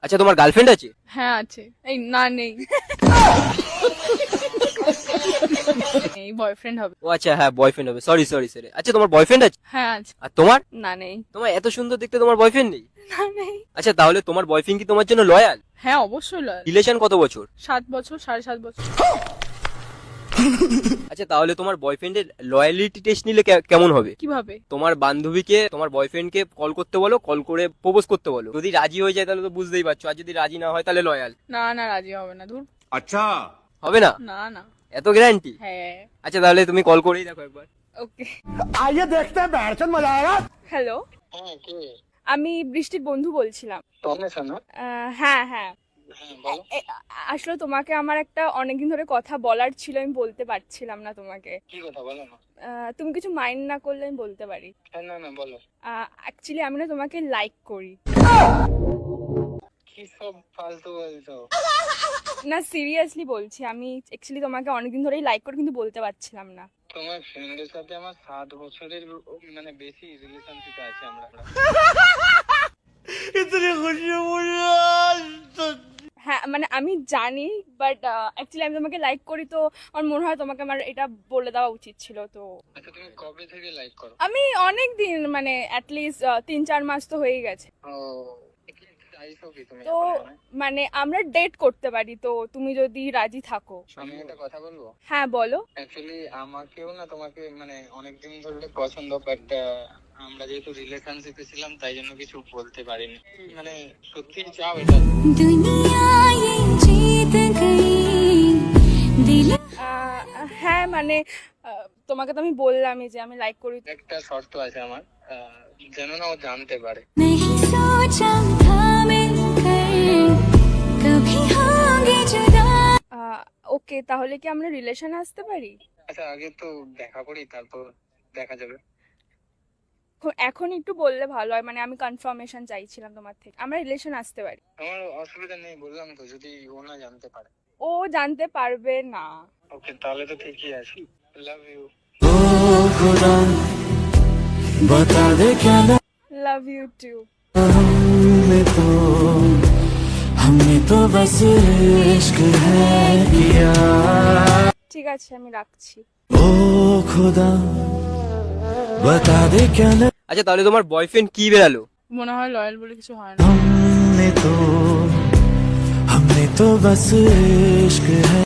আচ্ছা, তোমার গার্লফ্রেন্ড আছে? হ্যাঁ আছে, এই না নেই। এই বয়ফ্রেন্ড হবে। ও আচ্ছা, হ্যাঁ বয়ফ্রেন্ড হবে, সরি সরি সরি। আচ্ছা, তোমার বয়ফ্রেন্ড আছে? হ্যাঁ আছে। আর তোমার? না নেই। তোমার এত সুন্দর দেখতে, তোমার বয়ফ্রেন্ড নেই? না নেই। আচ্ছা, তাহলে তোমার বয়ফ্রেন্ড কি তোমার জন্য লয়াল? হ্যাঁ অবশ্যই লয়াল। রিলেশন কত বছর? 7 বছর, 7.5 বছর। আচ্ছা, তাহলে তোমার বয়ফ্রেন্ডের লয়ালিটি টেস্ট নিলে কেমন হবে? কিভাবে? তোমার বান্ধবীকে তোমার বয়ফ্রেন্ডকে কল করতে বলো, কল করে প্রপোজ করতে বলো। যদি রাজি হয়ে যায় তাহলে তো বুঝতেই পারছো, আর যদি রাজি না হয় তাহলে লয়াল। না না, রাজি হবে না, ধুর। अच्छा। হবে না? না না। এত গ্যারান্টি? হ্যাঁ। আচ্ছা, তাহলে তুমি কল করেই দেখো একবার। ওকে। आइए देखते हैं बैठ मजा आएगा। হ্যালো, হ্যাঁ কে? আমি বৃষ্টির বন্ধু বলছিলাম। তন্মেষা না? হ্যাঁ হ্যাঁ। হ্যাঁ বলো। আসলে তোমাকে আমার একটা অনেকদিন ধরে কথা বলার ছিল, আমি বলতে পারছিলাম না তোমাকে। কি কথা বলো না? তুমি কিছু মাইন্ড না করলে আমি বলতে পারি। হ্যাঁ না না বলো। অ্যাকচুয়ালি আমি না তোমাকে লাইক করি। কি সব ফালতু বলছো? না সিরিয়াসলি বলছি, আমি অ্যাকচুয়ালি তোমাকে অনেকদিন ধরেই লাইক করি কিন্তু বলতে পারছিলাম না। তোমার ফ্রেন্ডের সাথে আমার 7 বছরের মানে বেশি রিলেশনশিপ আছে আমরা। इतनी खुशी मुझे आज तक। হ্যাঁ মানে আমি জানি, বাট অ্যাকচুয়ালি আমি তোমাকে লাইক করি, তো আমার মনে হয় তোমাকে আমার এটা বলে দেওয়া উচিত ছিল। তো আচ্ছা তুমি কবে থেকে লাইক করো? আমি অনেক দিন, মানে অ্যাটলিস্ট 3-4 মাস তো হয়ে গেছে। ও কি চাইছো কি তুমি তো এখন আমায়? মানে আমরা ডেট করতে পারি, তো তুমি যদি রাজি থাকো। আমি একটা কথা বলবো? হ্যাঁ বলো। অ্যাকচুয়ালি আমাকেও না তোমাকে মানে অনেকদিন ধরে পছন্দ, বাট আমরা যেহেতু রিলেশনশিপে ছিলাম তাই জন্য কিছু বলতে পারিনি। মানে সত্যি চাও এটা? दुनिया ये जीत गई दिल হ্যাঁ মানে তোমাকে তো আমি বললামই যে আমি লাইক করি। একটা শর্ত আছে আমার, যেন না ও জানতে পারে। नहीं सोचा था मिलकर कभी होंगे जुदा ওকে, তাহলে কি আমরা রিলেশনে আসতে পারি? আচ্ছা আগে তো দেখা করি, তারপর দেখা যাবে। এখন একটু বললে ভালো হয়, মানে আমি কনফার্মেশন চাইছিলাম তোমার থেকে। আমরা রিলেশন আসতে পারি। আমার অসুবিধা নেই, বললাম তো, যদি ও না জানতে পারে। ও জানতে পারবে না। ওকে তাহলে তো ঠিকই আছে। Love you. ओ खुदा बता दे क्या লাভ ইউ টু। हमने तो बस इश्क है किया। ঠিক আছে, আমি রাখছি। ओ खुदा बता दे क्या আচ্ছা, তাহলে তোমার বয়ফ্রেন্ড কি বেরালো? মনে হয় লয়াল বলে কিছু হয় না। हमने तो बस इश्क है।